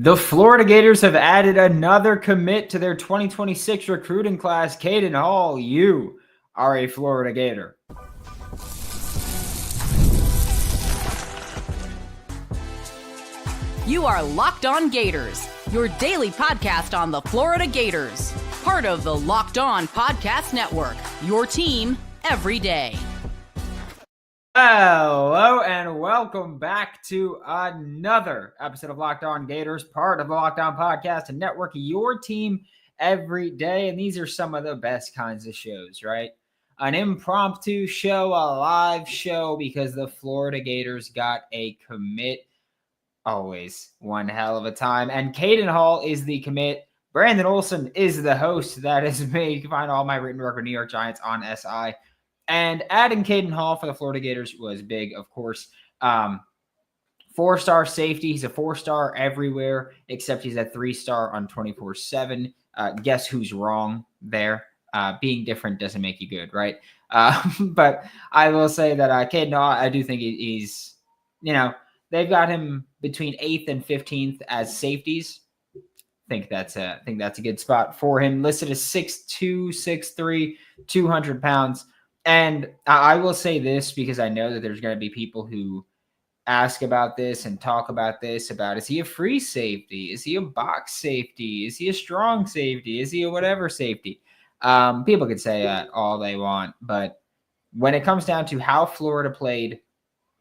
The Florida Gators have added another commit to their 2026 recruiting class. Kaiden Hall, you are a Florida Gator. You are Locked On Gators, your daily podcast on the Florida Gators. Part of the Locked On Podcast Network, your team every day. Hello and welcome back to another episode of Locked On Gators, part of the Locked On Podcast and Network, your team every day. And these are some of the best kinds of shows, right? An impromptu show, a live show, because the Florida Gators got a commit. Always one hell of a time. And Kaiden Hall is the commit. Brandon Olsen is the host. That is me. You can find all my written work with New York Giants on SI. And adding Kaiden Hall for the Florida Gators was big, of course. 4-star safety. He's a 4-star everywhere, except he's a 3-star on 24/7. Guess who's wrong there? Being different doesn't make you good, right? But I will say that Kaiden Hall, I do think he's, they've got him between 8th and 15th as safeties. I think that's a good spot for him. Listed as 6'2", 6'3", 200 pounds. And I will say this because I know that there's going to be people who ask about this and talk about this, about is he a free safety? Is he a box safety? Is he a strong safety? Is he a whatever safety? People could say that all they want. But when it comes down to how Florida played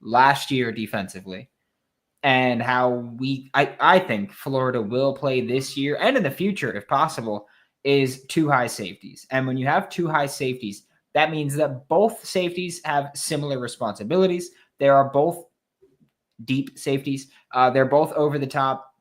last year defensively and how I think Florida will play this year and in the future, if possible, is 2 high safeties. And when you have 2 high safeties, that means that both safeties have similar responsibilities. They are both deep safeties. They're both over the top.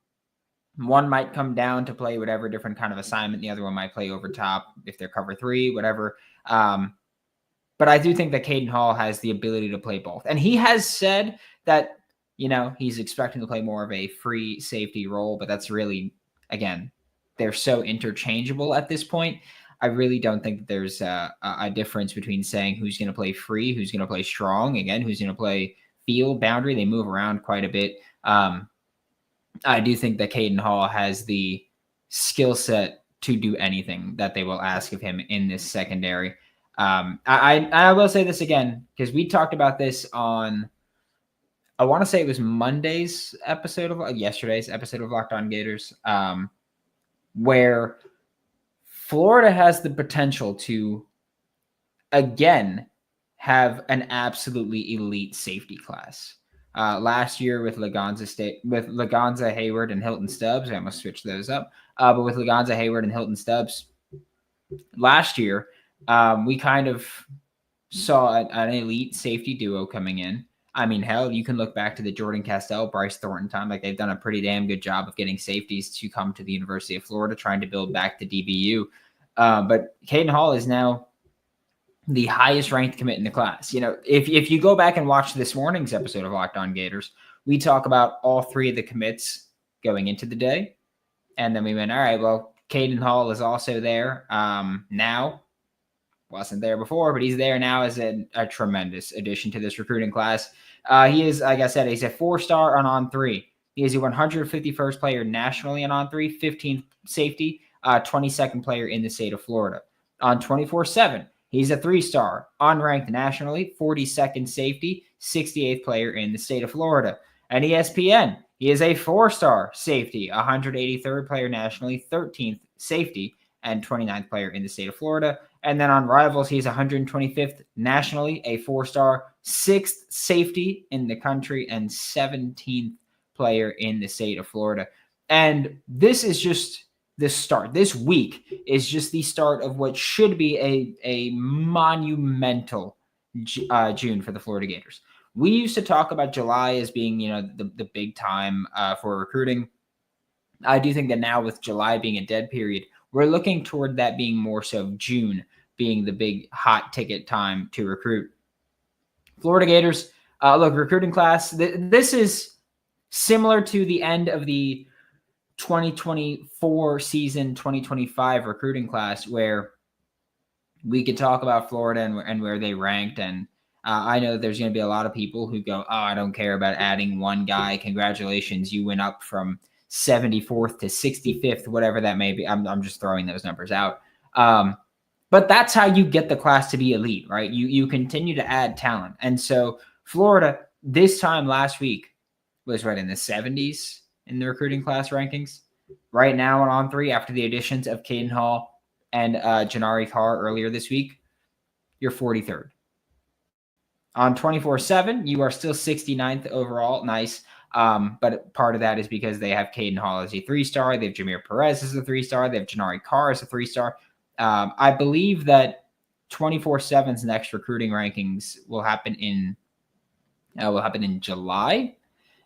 One might come down to play whatever different kind of assignment. The other one might play over top if they're cover 3, whatever. But I do think that Kaiden Hall has the ability to play both. And he has said that, he's expecting to play more of a free safety role, but that's really, again, they're so interchangeable at this point. I really don't think that there's a difference between saying who's going to play free, who's going to play strong, again, who's going to play field boundary. They move around quite a bit. I do think that Kaiden Hall has the skill set to do anything that they will ask of him in this secondary. I will say this again, because we talked about this on, I want to say it was yesterday's episode of Locked On Gators, where Florida has the potential to, again, have an absolutely elite safety class. Last year with Lagonza, Hayward, and Hilton Stubbs, I almost switched those up. But with Lagonza, Hayward, and Hilton Stubbs, last year, we kind of saw an elite safety duo coming in. I mean, hell, you can look back to the Jordan Castell, Bryce Thornton time. Like, they've done a pretty damn good job of getting safeties to come to the University of Florida, trying to build back to DBU. But Kaiden Hall is now the highest ranked commit in the class. If you go back and watch this morning's episode of Locked On Gators, we talk about all 3 of the commits going into the day. And then we went, all right, well, Kaiden Hall is also there now. Wasn't there before, but he's there now as a tremendous addition to this recruiting class. He is, like I said, he's a 4-star on 3. He is a 151st player nationally on 3, 15th safety, 22nd player in the state of Florida. On 24/7, he's a 3-star, unranked nationally, 42nd safety, 68th player in the state of Florida. And ESPN, he is a 4-star safety, 183rd player nationally, 13th safety, and 29th player in the state of Florida. And then on Rivals, he's 125th nationally, a 4-star, 6th safety in the country, and 17th player in the state of Florida. And this is just the start. This week is just the start of what should be a monumental June for the Florida Gators. We used to talk about July as being, the big time for recruiting. I do think that now with July being a dead period, we're looking toward that being more so June being the big hot ticket time to recruit. Florida Gators, recruiting class. This is similar to the end of the 2024 season, 2025 recruiting class, where we could talk about Florida and where they ranked. And I know there's going to be a lot of people who go, oh, I don't care about adding one guy. Congratulations, you went up from 74th to 65th, whatever that may be. I'm just throwing those numbers out. But that's how you get the class to be elite, right? You continue to add talent. And so Florida this time last week was right in the 70s in the recruiting class rankings. Right now on 3, after the additions of Kaiden Hall and Janari Carr earlier this week, you're 43rd. On 24/7, you are still 69th overall. Nice. But part of that is because they have Kaiden Hall as a 3-star. They have Jameer Perez as a 3-star. They have Janari Carr as a 3-star. I believe that 24/7's next recruiting rankings will happen in July.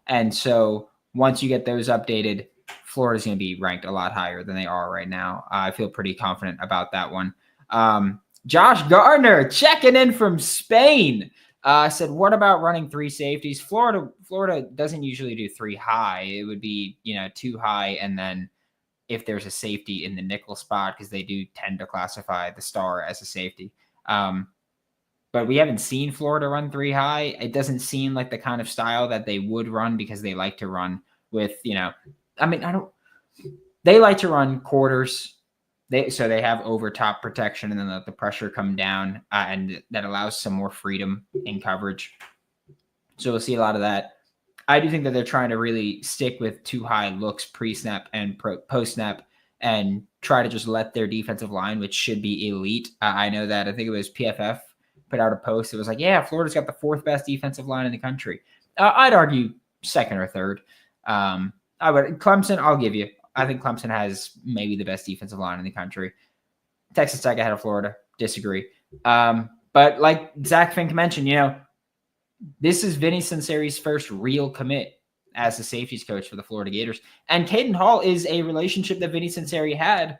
And so once you get those updated, Florida's going to be ranked a lot higher than they are right now. I feel pretty confident about that one. Josh Gardner checking in from Spain. Said, what about running 3 safeties? Florida doesn't usually do 3 high. It would be, 2 high, and then if there's a safety in the nickel spot, because they do tend to classify the star as a safety. But we haven't seen Florida run 3 high. It doesn't seem like the kind of style that they would run, because they like to run with, they like to run quarters. So they have over top protection, and then let the pressure come down, and that allows some more freedom in coverage. So we'll see a lot of that. I do think that they're trying to really stick with 2 high looks pre-snap and post-snap, and try to just let their defensive line, which should be elite. I know that, I think it was PFF put out a post. It was like, yeah, Florida's got the 4th best defensive line in the country. I'd argue 2nd or 3rd. Clemson, I'll give you. I think Clemson has maybe the best defensive line in the country. Texas Tech ahead of Florida. Disagree. But like Zach Fink mentioned, this is Vinny Sunseri's first real commit as the safeties coach for the Florida Gators. And Kaiden Hall is a relationship that Vinny Sunseri had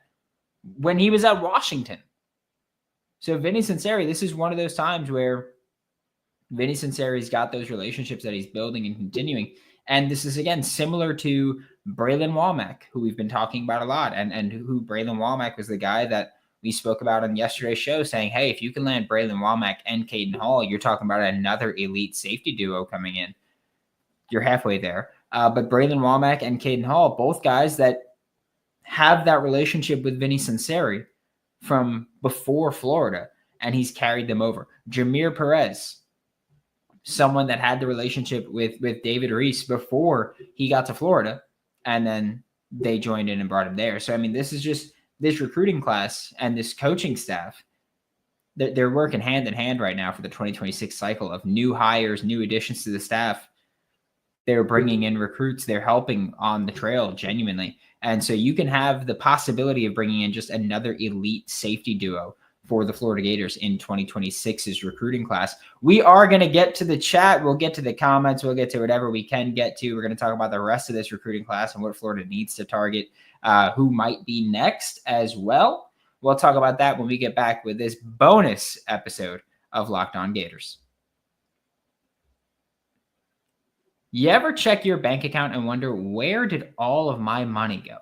when he was at Washington. So Vinny Sunseri, this is one of those times where Vinny Sunseri's got those relationships that he's building and continuing. And this is, again, similar to Braylon Womack, who we've been talking about a lot, and who Braylon Womack was the guy that we spoke about on yesterday's show, saying, hey, if you can land Braylon Womack and Kaiden Hall, you're talking about another elite safety duo coming in. You're halfway there. But Braylon Womack and Kaiden Hall, both guys that have that relationship with Vinny Sunseri from before Florida, and he's carried them over. Jameer Perez, someone that had the relationship with David Reese before he got to Florida, and then they joined in and brought him there. So, this is just this recruiting class and this coaching staff. They're working hand in hand right now for the 2026 cycle of new hires, new additions to the staff. They're bringing in recruits. They're helping on the trail genuinely. And so you can have the possibility of bringing in just another elite safety duo for the Florida Gators in 2026's recruiting class. We are going to get to the chat. We'll get to the comments. We'll get to whatever we can get to. We're going to talk about the rest of this recruiting class and what Florida needs to target, who might be next as well. We'll talk about that when we get back with this bonus episode of Locked On Gators. You ever check your bank account and wonder, where did all of my money go?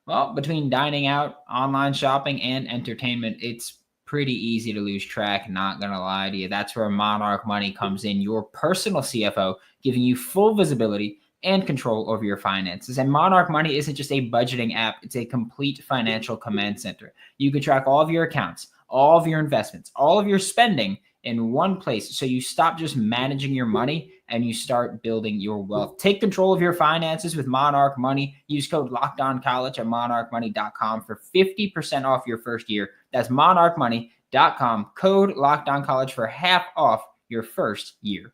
Well, between dining out, online shopping, and entertainment, it's pretty easy to lose track, not going to lie to you. That's where Monarch Money comes in, your personal CFO, giving you full visibility and control over your finances. And Monarch Money isn't just a budgeting app, it's a complete financial command center. You can track all of your accounts, all of your investments, all of your spending in one place, so you stop just managing your money and you start building your wealth. Take control of your finances with Monarch Money. Use code LOCKEDONCollege at monarchmoney.com for 50% off your first year. That's monarchmoney.com, code LOCKEDONCollege for half off your first year.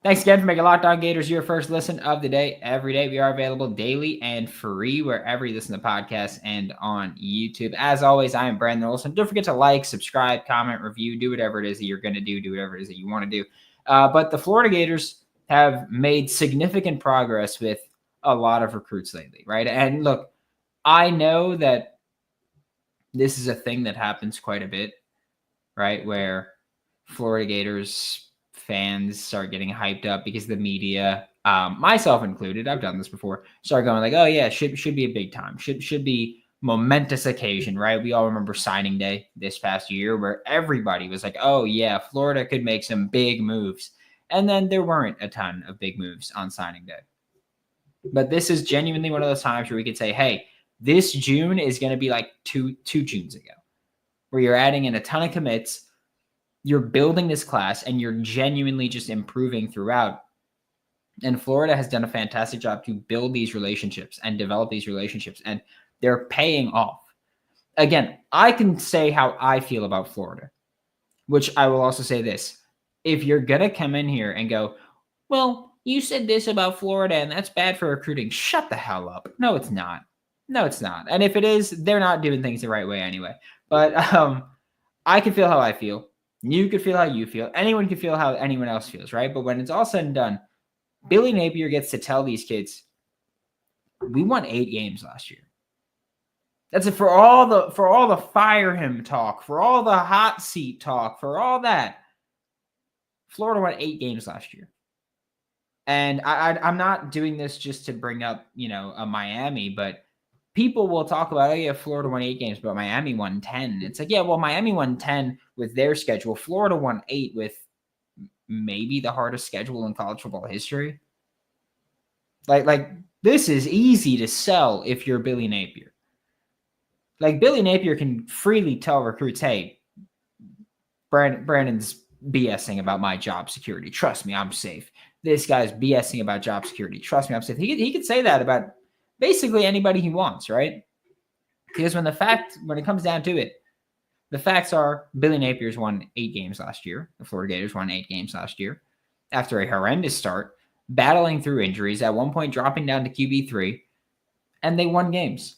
Thanks again for making Locked On Gators your first listen of the day. Every day we are available daily and free wherever you listen to podcasts and on YouTube. As always, I am Brandon Olsen. Don't forget to like, subscribe, comment, review, do whatever it is that you're going to do whatever it is that you want to do. But the Florida Gators have made significant progress with a lot of recruits lately, right? And look, I know that this is a thing that happens quite a bit, right? Where Florida Gators fans start getting hyped up because the media, myself included, I've done this before, start going like, oh yeah, should be a big time, should be momentous occasion, right? We all remember signing day this past year where everybody was like, oh yeah, Florida could make some big moves. And then there weren't a ton of big moves on signing day. But this is genuinely one of those times where we could say, hey, this June is going to be like two Junes ago, where you're adding in a ton of commits, you're building this class, and you're genuinely just improving throughout. And Florida has done a fantastic job to build these relationships and develop these relationships, and they're paying off. Again, I can say how I feel about Florida, which I will also say this. If you're going to come in here and go, well, you said this about Florida and that's bad for recruiting, shut the hell up. No, it's not. No, it's not. And if it is, they're not doing things the right way anyway. But I can feel how I feel. You could feel how you feel. Anyone can feel how anyone else feels, right? But when it's all said and done, Billy Napier gets to tell these kids, we won 8 games last year. That's it for all the fire him talk, for all the hot seat talk, for all that. Florida won 8 games last year. And I'm not doing this just to bring up, a Miami, but people will talk about, oh yeah, Florida won 8 games, but Miami won 10. It's like, yeah, well, Miami won 10 with their schedule. Florida won 8 with maybe the hardest schedule in college football history. Like this is easy to sell if you're Billy Napier. Like Billy Napier can freely tell recruits, hey, Brandon's BSing about my job security. Trust me, I'm safe. This guy's BSing about job security. Trust me, I'm safe. He could say that about basically anybody he wants, right? Because when it comes down to it, the facts are Billy Napier's won 8 games last year. The Florida Gators won 8 games last year after a horrendous start, battling through injuries, at one point dropping down to QB3, and they won games.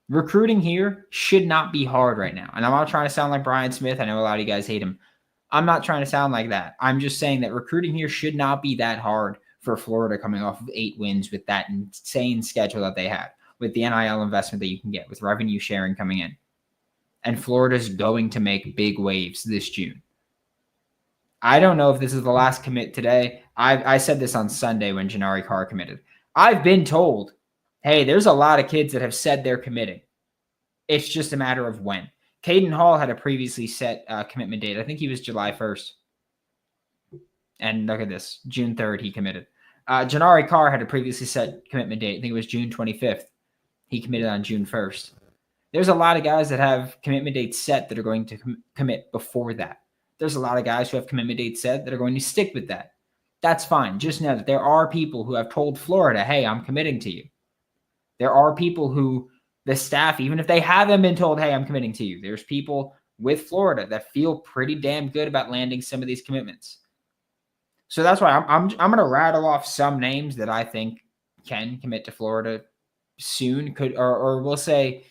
Recruiting here should not be hard right now. And I'm not trying to sound like Brian Smith. I know a lot of you guys hate him. I'm not trying to sound like that. I'm just saying that recruiting here should not be that hard for Florida coming off of 8 wins with that insane schedule that they have, with the NIL investment that you can get, with revenue sharing coming in. And Florida's going to make big waves this June. I don't know if this is the last commit today. I said this on Sunday when Janari Carr committed. I've been told, hey, there's a lot of kids that have said they're committing. It's just a matter of when. Kaiden Hall had a previously set commitment date. I think he was July 1st. And look at this. June 3rd, he committed. Janari Carr had a previously set commitment date. I think it was June 25th. He committed on June 1st. There's a lot of guys that have commitment dates set that are going to commit before that. There's a lot of guys who have commitment dates set that are going to stick with that. That's fine. Just know that there are people who have told Florida, hey, I'm committing to you. There are people who, the staff, even if they haven't been told, hey, I'm committing to you, there's people with Florida that feel pretty damn good about landing some of these commitments. So that's why I'm going to rattle off some names that I think can commit to Florida soon, or we'll say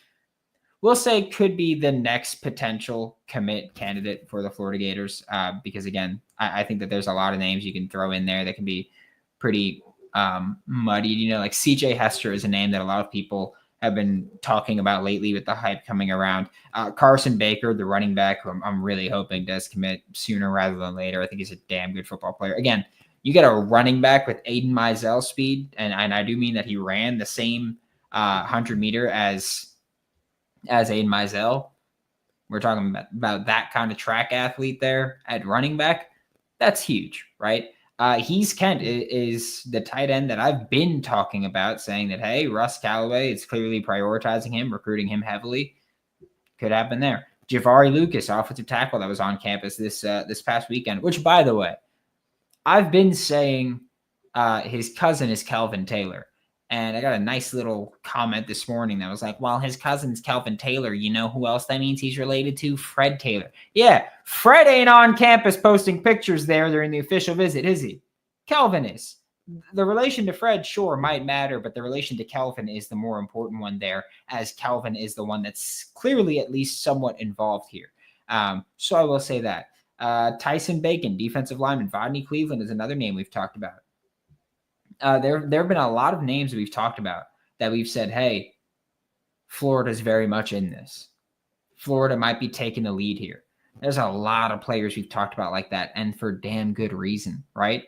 could be the next potential commit candidate for the Florida Gators. Because again, I think that there's a lot of names you can throw in there that can be pretty muddied. Like CJ Hester is a name that a lot of people have been talking about lately with the hype coming around. Carson Baker, the running back, who I'm really hoping does commit sooner rather than later. I think he's a damn good football player. Again, you get a running back with Aiden Mizell speed, and I do mean that he ran the same 100-meter as Aiden Mizell. We're talking about that kind of track athlete there at running back. That's huge, right? He's Kent is the tight end that I've been talking about, saying that, hey, Russ Callaway is clearly prioritizing him, recruiting him heavily. Could happen there. Javari Lucas, offensive tackle that was on campus this past weekend, which, by the way, I've been saying his cousin is Kelvin Taylor. And I got a nice little comment this morning that was like, well, his cousin's Kelvin Taylor. You know who else that means he's related to? Fred Taylor. Yeah, Fred ain't on campus posting pictures there during the official visit, is he? Kelvin is. The relation to Fred, sure, might matter, but the relation to Kelvin is the more important one there, as Kelvin is the one that's clearly at least somewhat involved here. So I will say that. Tyson Bacon, defensive lineman. Rodney Cleveland is another name we've talked about. There have been a lot of names that we've talked about that we've said, hey, Florida's very much in this. Florida might be taking the lead here. There's a lot of players we've talked about like that, and for damn good reason, right?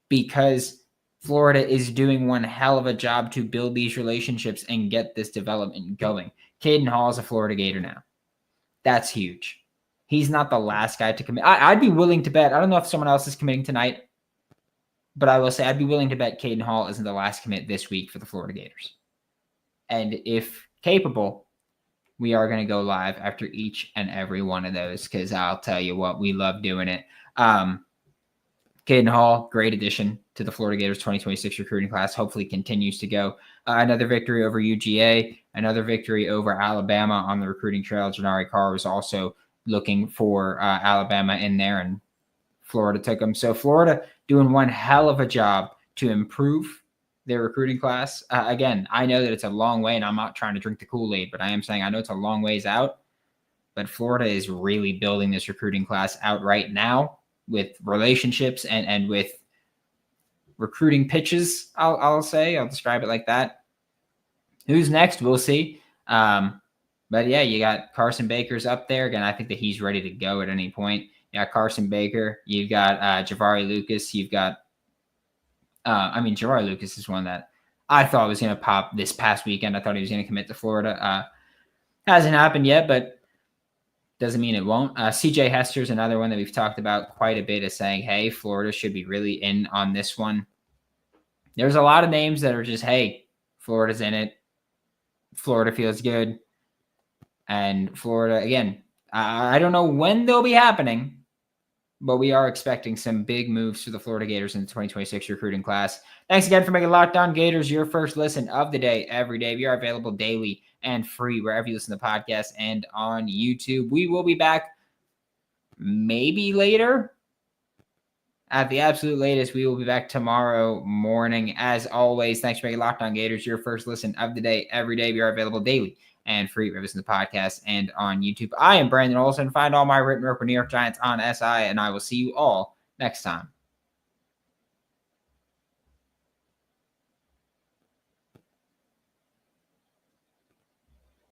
Because Florida is doing one hell of a job to build these relationships and get this development going. Kaiden Hall is a Florida Gator now. That's huge. he's not the last guy to commit. I'd be willing to bet. I don't know if someone else is committing tonight, but I will say I'd be willing to bet Kaiden Hall isn't the last commit this week for the Florida Gators. And if capable, we are going to go live after each and every one of those because I'll tell you what, we love doing it. Kaiden Hall, great addition to the Florida Gators 2026 recruiting class. Hopefully continues to go. Another victory over UGA, another victory over Alabama on the recruiting trail. Janari Carr was also looking for Alabama in there, and Florida took them. So Florida doing one hell of a job to improve their recruiting class. Again, I know that it's a long way, and I'm not trying to drink the Kool-Aid, but I am saying I know it's a long ways out, but Florida is really building this recruiting class out right now with relationships and with recruiting pitches, I'll describe it like that. Who's next? We'll see. But yeah, you got Carson Baker's up there. Again, I think that he's ready to go at any point. You got Carson Baker. You've got Javari Lucas. You've got, Javari Lucas is one that I thought was going to pop this past weekend. I thought he was going to commit to Florida. Hasn't happened yet, but doesn't mean it won't. CJ Hester's another one that we've talked about quite a bit, is saying, hey, Florida should be really in on this one. There's a lot of names that are just, hey, Florida's in it. Florida feels good. And Florida, again, I don't know when they'll be happening, but we are expecting some big moves for the Florida Gators in the 2026 recruiting class. Thanks again for making Locked On Gators your first listen of the day every day. We are available daily and free wherever you listen to podcasts and on YouTube. We will be back maybe later. At the absolute latest, we will be back tomorrow morning. As always, thanks for making Locked On Gators your first listen of the day every day. We are available daily and free wherever you listen to podcasts and on YouTube. I am Brandon Olsen. Find all my written work for New York Giants on SI, and I will see you all next time.